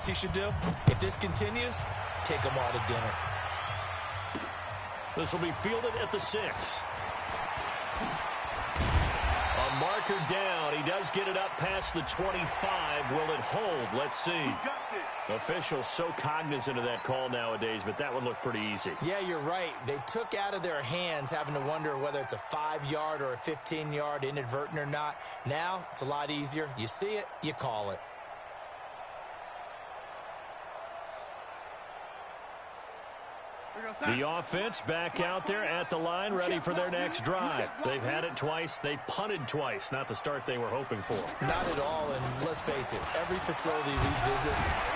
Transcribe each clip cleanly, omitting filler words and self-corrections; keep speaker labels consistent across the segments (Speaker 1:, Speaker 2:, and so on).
Speaker 1: else he should do? If this continues, take them all to dinner.
Speaker 2: This will be fielded at the 6. A marker down. He does get it up past the 25. Will it hold? Let's see. Officials so cognizant of that call nowadays, but that would look pretty easy.
Speaker 1: Yeah, you're right. They took out of their hands having to wonder whether it's a 5-yard or a 15-yard inadvertent or not. Now, it's a lot easier. You see it, you call it.
Speaker 2: The offense back out there at the line, ready for their next drive. They've had it twice. They've punted twice. Not the start they were hoping for.
Speaker 1: Not at all, and let's face it, every facility we visit,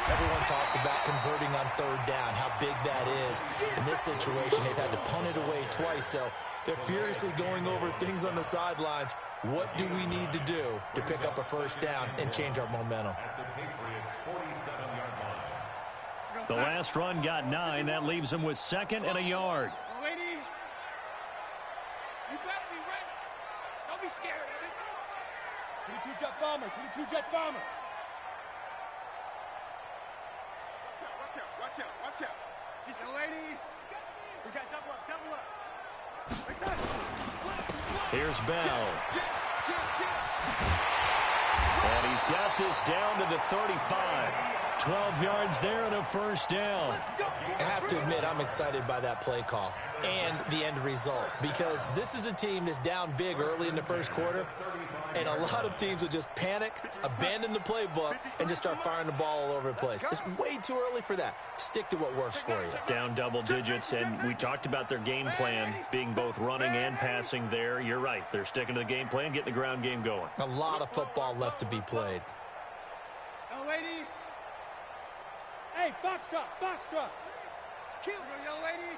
Speaker 1: everyone talks about converting on third down, how big that is. In this situation, they've had to punt it away twice, so they're furiously going over things on the sidelines. What do we need to do to pick up a first down and change our momentum?
Speaker 2: The last run got 9. That leaves them with 2nd and a yard.
Speaker 3: Lady, you better be ready. Don't be scared. 22 jet bomber. 22 jet bomber. Watch out. Watch out. Watch out. Young lady. We got double up. Double up. Right there.
Speaker 2: Here's Bell. And he's got this down to the 35. 12 yards there and a first down.
Speaker 1: I have to admit, I'm excited by that play call and the end result, because this is a team that's down big early in the first quarter, and a lot of teams will just panic, abandon the playbook, and just start firing the ball all over the place. It's way too early for that. Stick to what works for you.
Speaker 2: Down double digits, and we talked about their game plan being both running and passing there. You're right. They're sticking to the game plan, getting the ground game going.
Speaker 1: A lot of football left to be played.
Speaker 3: Young lady. Hey, foxtrot, foxtrot. Kill her, young lady.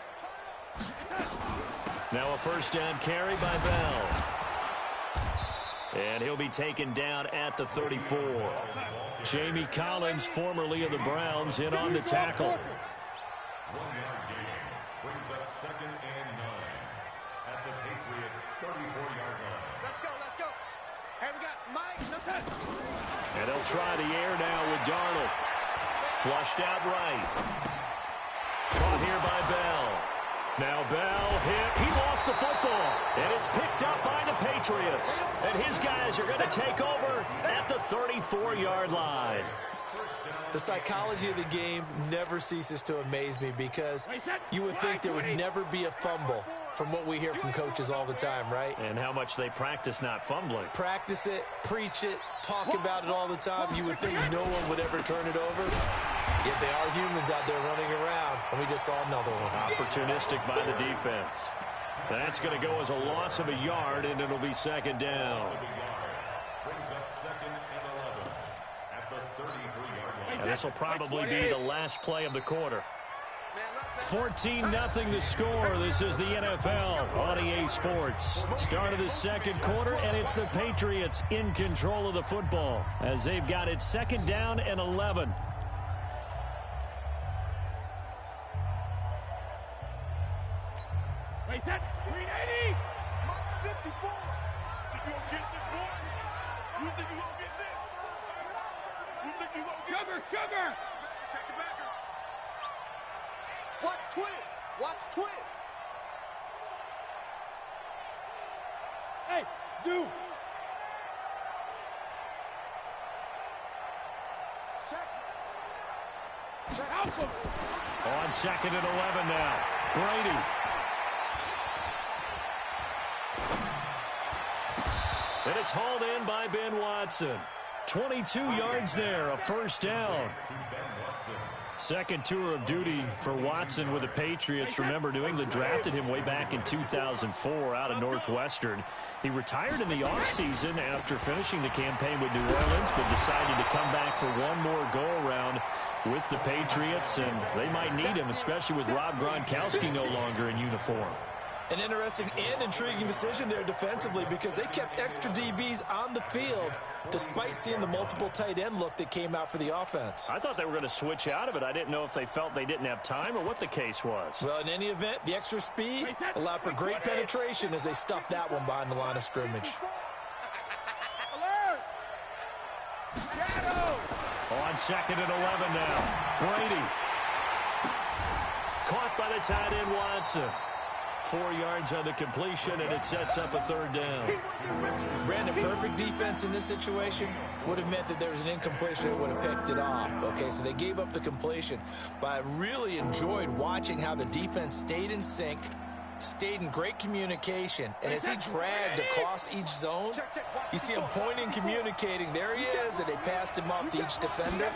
Speaker 2: Now a first down carry by Bell. And he'll be taken down at the 34. Jamie Collins, formerly of the Browns, in on the tackle.
Speaker 4: 1 yard gain brings up 2nd and 9 at the Patriots' 34-yard line.
Speaker 3: Let's go, let's go. Hey, we got Mike.
Speaker 2: And they'll try the air now with Darnold. Flushed out right. Caught here by Bell. Now Bell hit. He lost the football. And it's picked up by the Patriots. And his guys are going to take over at the 34-yard line.
Speaker 1: The psychology of the game never ceases to amaze me, because you would think there would never be a fumble from what we hear from coaches all the time, right?
Speaker 2: And how much they practice not fumbling.
Speaker 1: Practice it, preach it, talk about it all the time. You would think no one would ever turn it over. Yet they are humans out there running around, and we just saw another one.
Speaker 2: Opportunistic by the defense. That's going to go as a loss of a yard, and it'll be 2nd down.
Speaker 4: Brings up 2nd and 11 at the 33-yard line.
Speaker 2: And this will probably be the last play of the quarter. 14-0 the score. This is the NFL on EA Sports. Start of the second quarter, and it's the Patriots in control of the football as they've got it 2nd down and 11.
Speaker 3: Wait, that 380. 54. Think you gonna get this, boy? You think you gonna get this? You think you gonna get this? Sugar! Take the backer. Watch twins. Watch twins. Hey, zoom. Check. Alpha.
Speaker 2: On 2nd and 11 now. Brady. And it's hauled in by Ben Watson. 22 yards there, a first down. Second tour of duty for Watson with the Patriots. Remember, New England drafted him way back in 2004 out of Northwestern. He retired in the offseason after finishing the campaign with New Orleans, but decided to come back for one more go-around with the Patriots, and they might need him, especially with Rob Gronkowski no longer in uniform.
Speaker 1: An interesting and intriguing decision there defensively, because they kept extra DBs on the field despite seeing the multiple tight end look that came out for the offense.
Speaker 2: I thought they were going to switch out of it. I didn't know if they felt they didn't have time or what the case was.
Speaker 1: Well, in any event, the extra speed allowed for great penetration as they stuffed that one behind the line of scrimmage.
Speaker 3: Alert! Shadow!
Speaker 2: On On 2nd and 11 now. Brady. Caught by the tight end, Watson. 4 yards on the completion, and it sets up a 3rd down.
Speaker 1: Brandon, perfect defense in this situation would have meant that there was an incompletion that would have picked it off. Okay, so they gave up the completion, but I really enjoyed watching how the defense stayed in sync, stayed in great communication, and as he dragged across each zone, you see him pointing, communicating. There he is, and they passed him off to each defender.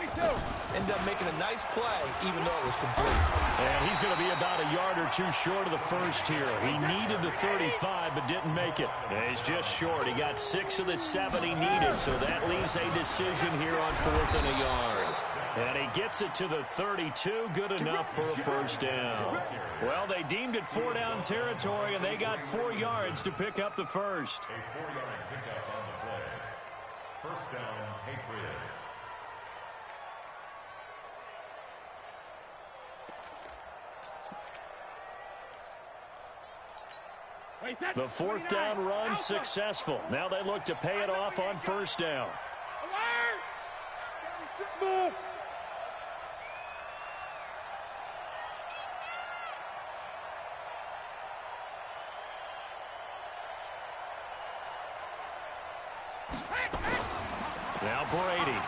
Speaker 1: Ended up making a nice play, even though it was complete.
Speaker 2: And he's going to be about a yard or two short of the first here. He needed the 35, but didn't make it. And he's just short. He got 6 of the 7 he needed, so that leaves a decision here on 4th and a yard. And he gets it to the 32. Good enough for a 1st down. Well, they deemed it 4-down territory, and they got 4 yards to pick up the first.
Speaker 4: A 4-yard pickup on the play. 1st down, Patriots.
Speaker 2: The 4th down run successful. Now they look to pay it off on 1st down.
Speaker 3: Smooth.
Speaker 2: Now Brady.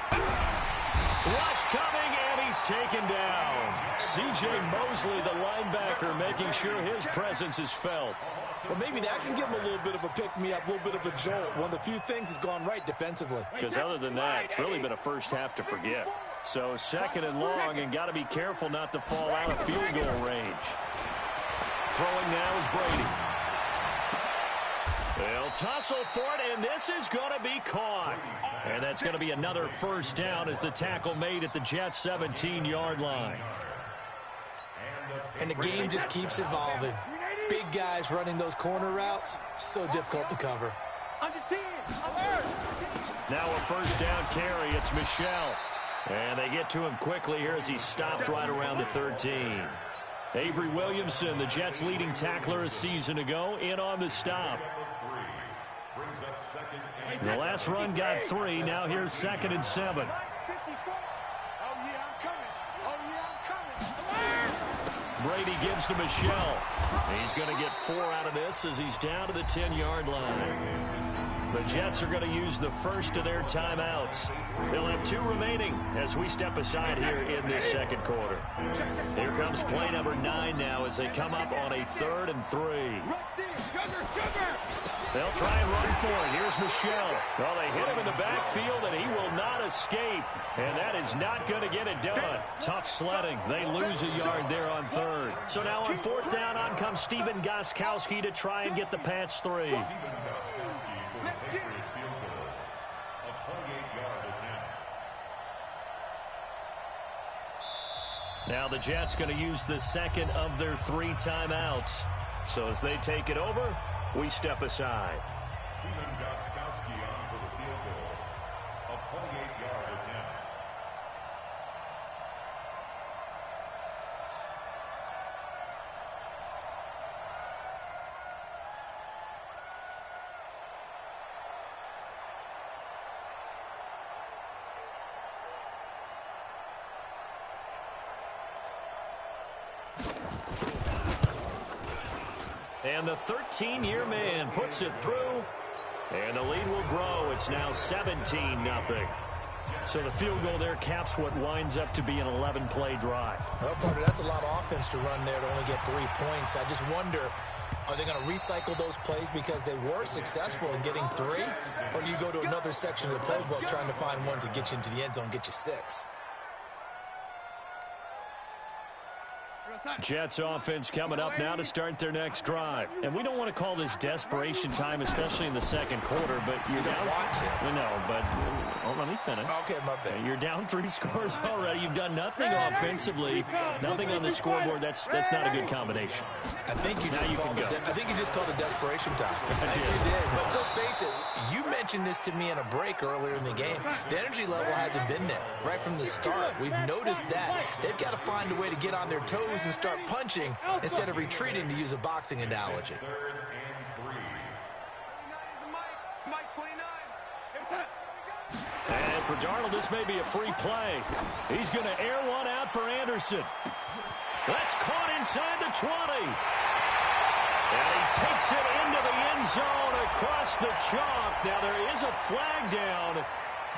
Speaker 2: Rush coming, and he's taken down. C.J. Mosley, the linebacker, making sure his presence is felt.
Speaker 1: Well, maybe that can give him a little bit of a pick-me-up, a little bit of a jolt. One of the few things that's gone right defensively.
Speaker 2: Because other than that, it's really been a first half to forget. So 2nd and long, and got to be careful not to fall out of field goal range. Throwing now is Brady. They'll tussle for it, and this is going to be caught. And that's going to be another 1st down as the tackle made at the Jets' 17-yard line.
Speaker 1: And the game just keeps evolving. Big guys running those corner routes, so difficult to cover.
Speaker 2: Now a 1st down carry. It's Michel. And they get to him quickly here as he stopped right around the 13. Avery Williamson, the Jets' leading tackler a season ago, in on the stop. The last run got 3. Now here's 2nd and 7. Brady gives to Michel. He's going to get 4 out of this as he's down to the 10-yard line. The Jets are going to use the first of their timeouts. They'll have 2 remaining as we step aside here in this 2nd quarter. Here comes play number 9 now as they come up on a 3rd and 3. They'll try and run for it. Here's Michel. Well, they hit him in the backfield, and he will not escape. And that is not going to get it done. Tough sledding. They lose a yard there on 3rd. So now on 4th down, on comes Stephen Gostkowski to try and get the Pats 3. Now the Jets going to use the 2nd of their 3 timeouts. So as they take it over, we step aside.
Speaker 4: Stephen Gostkowski on for the field goal. A 28-yard attempt.
Speaker 2: And the 13-year man puts it through, and the lead will grow. It's now 17-0. So the field goal there caps what winds up to be an 11-play drive.
Speaker 1: Well, partner, that's a lot of offense to run there to only get 3 points. I just wonder, are they going to recycle those plays because they were successful in getting 3? Or do you go to another section of the playbook trying to find ones that get you into the end zone, get you 6?
Speaker 2: Jets offense coming up now to start their next drive. And we don't want to call this desperation time, especially in the 2nd quarter, but you're down. No, but let me finish.
Speaker 1: Okay, my bad.
Speaker 2: You're down 3 scores already. You've done nothing offensively, nothing on the scoreboard. That's not a good combination.
Speaker 1: I think you just called it desperation time. I think you did. But let's face it, you mentioned this to me in a break earlier in the game. The energy level hasn't been there right from the start. We've noticed that. They've got to find a way to get on their toes and start punching instead of retreating, to use a boxing analogy.
Speaker 4: 3rd and 3.
Speaker 2: And for Darnold, this may be a free play. He's going to air one out for Anderson. That's caught inside the 20. And he takes it into the end zone across the chalk. Now, there is a flag down,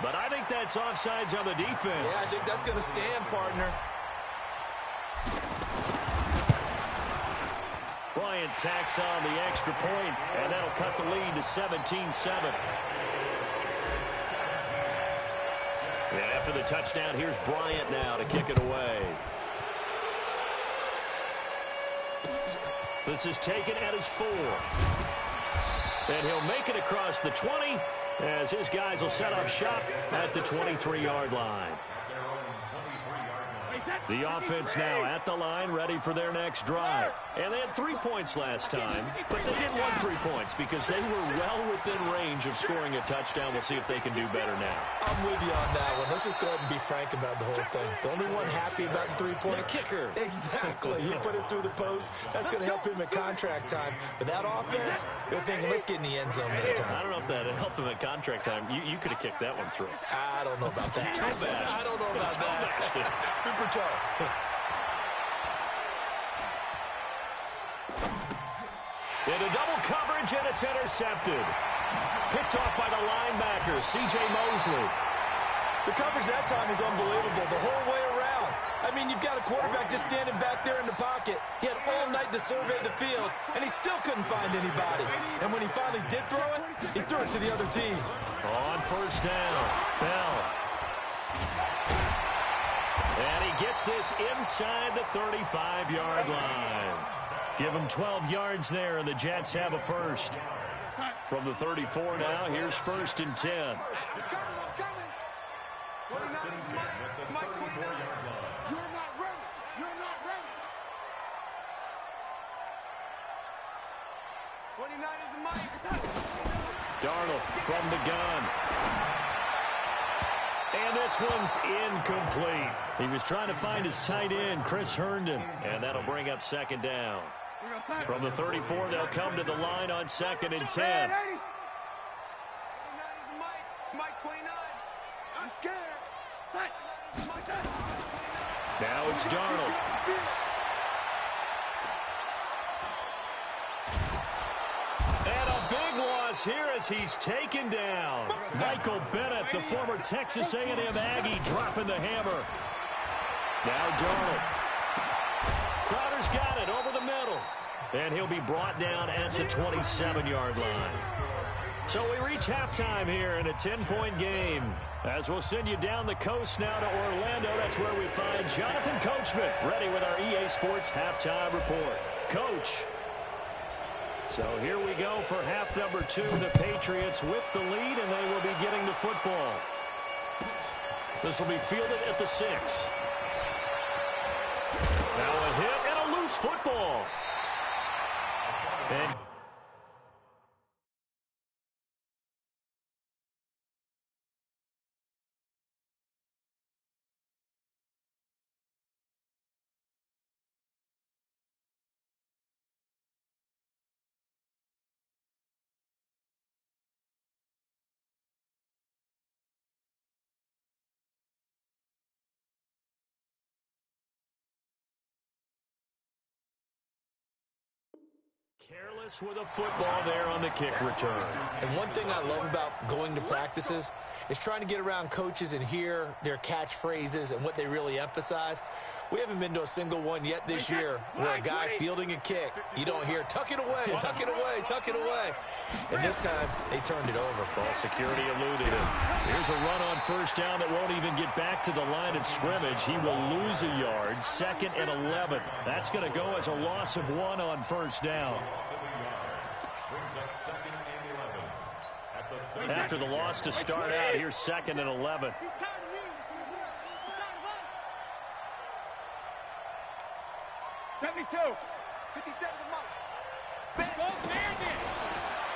Speaker 2: but I think that's offsides on the defense.
Speaker 1: Yeah, I think that's going to stand, partner.
Speaker 2: Bryant tacks on the extra point, and that'll cut the lead to 17-7. And after the touchdown, here's Bryant now to kick it away. This is taken at his 4. And he'll make it across the 20 as his guys will set up shop at the 23-yard line. The offense now at the line, ready for their next drive. And they had 3 points last time, but they didn't want 3 points because they were well within range of scoring a touchdown. We'll see if they can do better now.
Speaker 1: I'm with you on that one. Let's just go ahead and be frank about the whole thing. The only one happy about the 3-point
Speaker 2: kicker.
Speaker 1: Exactly. He put it through the post. That's going to help him at contract time. But that offense, they're thinking, let's get in the end zone this time.
Speaker 2: I don't know if that helped him at contract time. You could have kicked that one through.
Speaker 1: I don't know about that. I don't know about that. Super toe.
Speaker 2: Into double coverage, and it's intercepted. Picked off by the linebacker, C.J. Mosley.
Speaker 1: The coverage that time was unbelievable the whole way around. I mean, you've got a quarterback just standing back there in the pocket. He had all night to survey the field, and he still couldn't find anybody. And when he finally did throw it, he threw it to the other team.
Speaker 2: On first down, Bell. And he gets this inside the 35-yard line. Give him 12 yards there, and the Jets have a first. From the 34 now, here's 1st and 10.
Speaker 3: I'm coming. 29, Mike 29. You're not ready. You're not ready. 29 is Mike.
Speaker 2: Darnold from the gun. And this one's incomplete. He was trying to find his tight end, Chris Herndon, and that'll bring up 2nd down. From the 34, they'll come to the line on 2nd and 10.
Speaker 3: Mike 29. I'm scared.
Speaker 2: Now it's Darnold. And a big loss here as he's taken down. Michael Bennett, the former Texas A&M Aggie, dropping the hammer. Now Darnold. Crowder's got it over the middle. And he'll be brought down at the 27-yard line. So we reach halftime here in a 10-point game. As we'll send you down the coast now to Orlando, that's where we find Jonathan Coachman, ready with our EA Sports halftime report. Coach. So here we go for half number 2. The Patriots with the lead, and they will be getting the football. This will be fielded at the 6. Now a hit and a loose football. And careless with a football there on the kick return.
Speaker 1: And one thing I love about going to practices is trying to get around coaches and hear their catchphrases and what they really emphasize. We haven't been to a single one yet this year where a guy fielding a kick, you don't hear, tuck it away, tuck it away, tuck it away. And this time, they turned it over.
Speaker 2: Ball security eluded him. Here's a run on first down that won't even get back to the line of scrimmage. He will lose a yard. 2nd and 11. That's going to go as a loss of 1 on first down. After the loss to start out, here's 2nd and 11.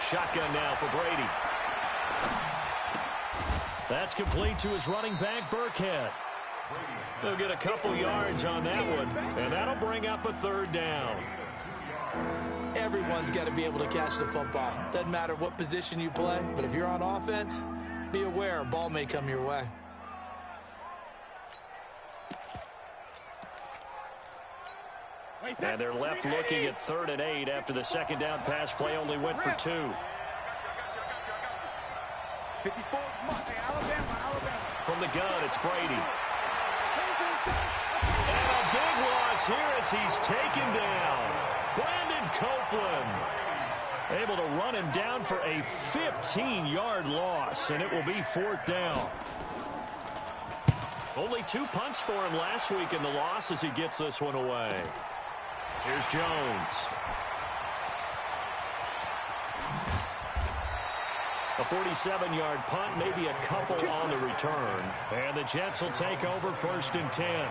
Speaker 2: Shotgun now for Brady. That's complete to his running back, Burkhead. They'll get a couple yards on that one, and that'll bring up a 3rd down.
Speaker 1: Everyone's got to be able to catch the football. Doesn't matter what position you play, but if you're on offense, be aware a ball may come your way.
Speaker 2: And they're left looking at 3rd and 8 after the second down pass play only went for 2.
Speaker 3: 54, Alabama.
Speaker 2: From the gun, it's Brady. And a big loss here as he's taken down. Brandon Copeland able to run him down for a 15-yard loss, and it will be 4th down. Only 2 punts for him last week in the loss as he gets this one away. Here's Jones. A 47-yard punt, maybe a couple on the return. And the Jets will take over 1st and 10.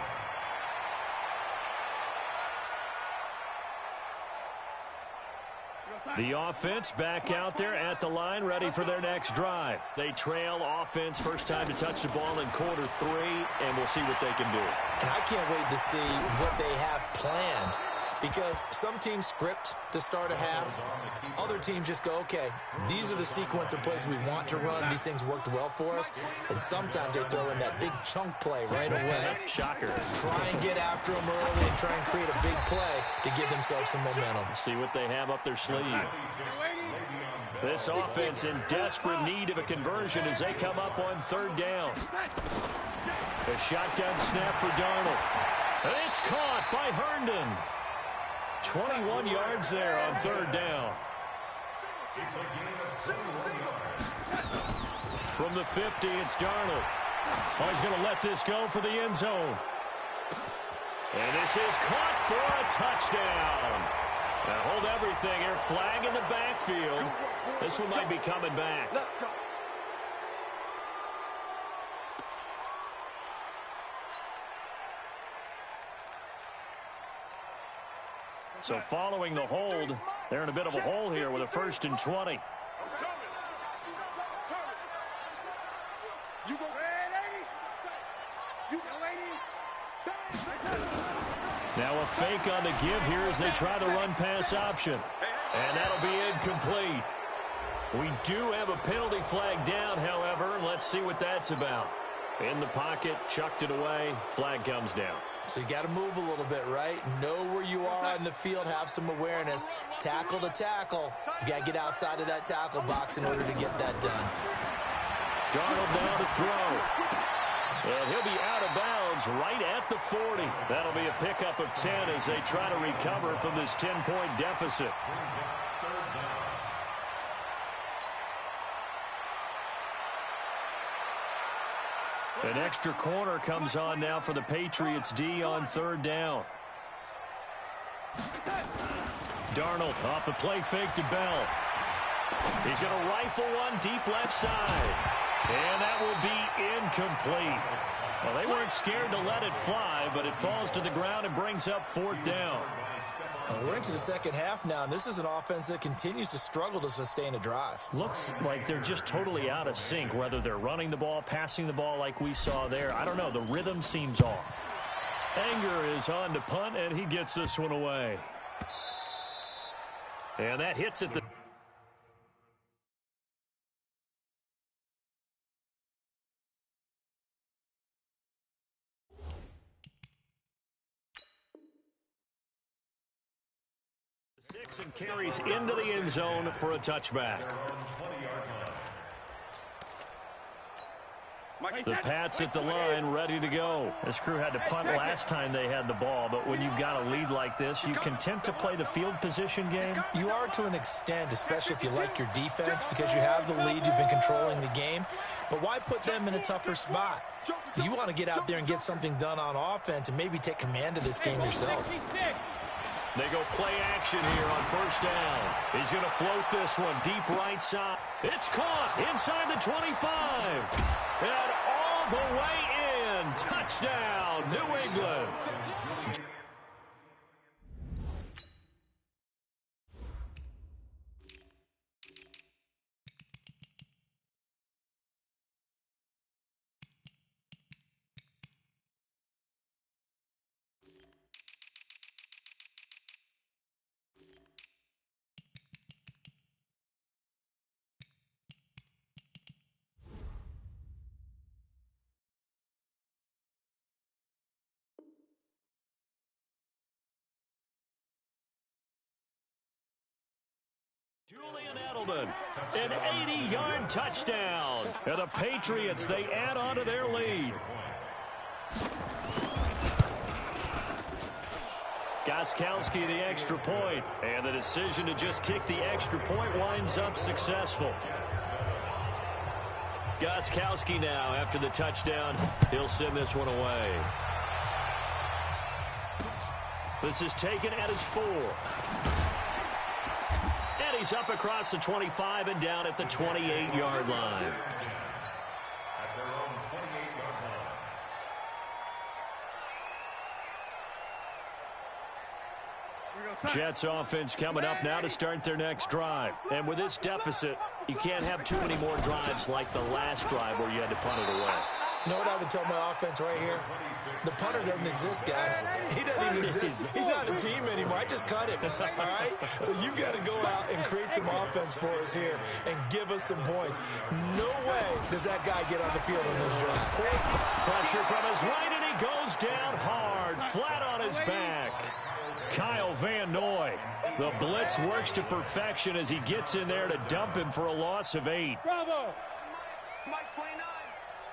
Speaker 2: The offense back out there at the line, ready for their next drive. They trail offense, first time to touch the ball in quarter 3, and we'll see what they can do.
Speaker 1: And I can't wait to see what they have planned, because some teams script to start a half. Other teams just go, okay, these are the sequence of plays we want to run. These things worked well for us. And sometimes they throw in that big chunk play right away.
Speaker 2: Shocker.
Speaker 1: Try and get after them early and try and create a big play to give themselves some momentum.
Speaker 2: See what they have up their sleeve. This offense in desperate need of a conversion as they come up on 3rd down. A shotgun snap for Darnold. And it's caught by Herndon. 21 yards there on 3rd down. From the 50, it's Darnold. Oh, he's going to let this go for the end zone. And this is caught for a touchdown. Now hold everything here. Flag in the backfield. This one might be coming back. So following the hold, they're in a bit of a hole here with a 1st and 20. Now a fake on the give here as they try the run-pass option. And that'll be incomplete. We do have a penalty flag down, however. Let's see what that's about. In the pocket, chucked it away. Flag comes down.
Speaker 1: So you got to move a little bit, right? Know where you are on the field, have some awareness. Tackle to tackle. You got to get outside of that tackle box in order to get that done.
Speaker 2: Darnold down to throw. And he'll be out of bounds right at the 40. That'll be a pickup of 10 as they try to recover from this 10-point deficit. An extra corner comes on now for the Patriots D on 3rd down. Darnold off the play fake to Bell. He's going to rifle one deep left side. And that will be incomplete. Well, they weren't scared to let it fly, but it falls to the ground and brings up 4th down.
Speaker 1: We're into the second half now, and this is an offense that continues to struggle to sustain a drive.
Speaker 2: Looks like they're just totally out of sync, whether they're running the ball, passing the ball like we saw there. I don't know. The rhythm seems off. Anger is on to punt, and he gets this one away. And that hits at the... And carries into the end zone for a touchback. The Pats at the line, ready to go. This crew had to punt last time they had the ball, but when you've got a lead like this, you content to play the field position game?
Speaker 1: You are to an extent, especially if you like your defense, because you have the lead, you've been controlling the game. But why put them in a tougher spot? You want to get out there and get something done on offense and maybe take command of this game yourself.
Speaker 2: They go play action here on 1st down. He's going to float this one deep right side. It's caught inside the 25. And all the way in. Touchdown, New England. Julian Edelman, an 80-yard touchdown. And the Patriots, they add on to their lead. Gostkowski the extra point, and the decision to just kick the extra point winds up successful. Gostkowski now, after the touchdown, he'll send this one away. This is taken at his 4. And he's up across the 25 and down at the 28-yard line.
Speaker 4: At their own 28-yard line.
Speaker 2: Jets offense coming up now to start their next drive. And with this deficit, you can't have too many more drives like the last drive where you had to punt it away.
Speaker 1: You know what I would tell my offense right here? The punter doesn't exist, guys. He doesn't even exist. He's not a team anymore. I just cut him, all right? So you've got to go out and create some offense for us here and give us some points. No way does that guy get on the field on this drive.
Speaker 2: Pressure from his right, and he goes down hard, flat on his back. Kyle Van Noy. The blitz works to perfection as he gets in there to dump him for a loss of 8.
Speaker 3: Bravo!
Speaker 5: Mike 29.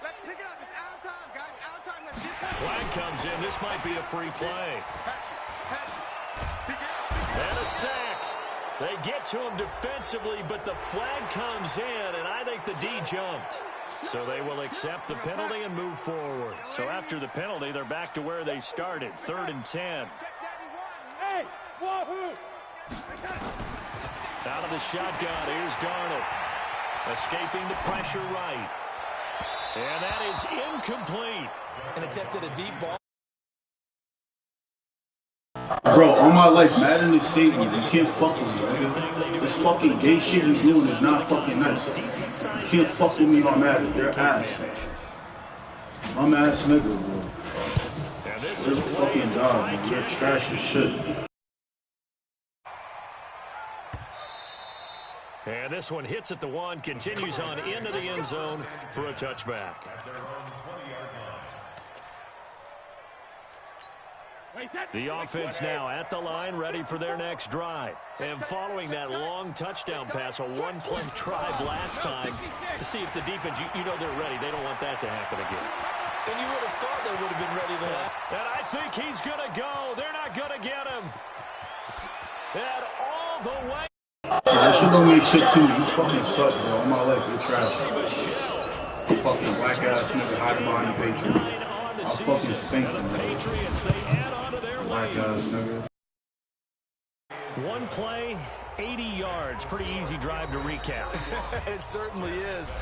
Speaker 5: Let's pick it up. It's out of time, guys. Out of time. Let's get this.
Speaker 2: Flag comes in. This might be a free play. And a sack. They get to him defensively, but the flag comes in, and I think the D jumped. So they will accept the penalty and move forward. So after the penalty, they're back to where they started, 3rd and 10.
Speaker 3: Hey, wahoo!
Speaker 2: Out of the shotgun, here's Darnold. Escaping the pressure right. And that is incomplete.
Speaker 1: And attempted a deep ball.
Speaker 6: Bro, all my life, Madden is Satan. You can't fuck with me, nigga. This fucking gay shit you doing is not fucking nice. You can't fuck with me on Madden. They're ass. I'm ass nigga, bro. They're fucking dog, man. They're trash as shit.
Speaker 2: And this one hits at the 1, continues on into the end zone for a touchback. The offense now at the line, ready for their next drive. And following that long touchdown pass, a one-play drive last time, to see if the defense, you know they're ready. They don't want that to happen again.
Speaker 1: And you would have thought they would have been ready to that.
Speaker 2: And I think he's going to go. They're not going to get him. And all the way.
Speaker 6: That shit don't mean shit to you. You fucking suck, bro. All my life, you're trash. Fucking black ass nigga hiding behind the Patriots. I'll fucking spank them, bro. Black ass nigga.
Speaker 2: One play, 80 yards. Pretty easy drive to recap.
Speaker 1: It certainly is.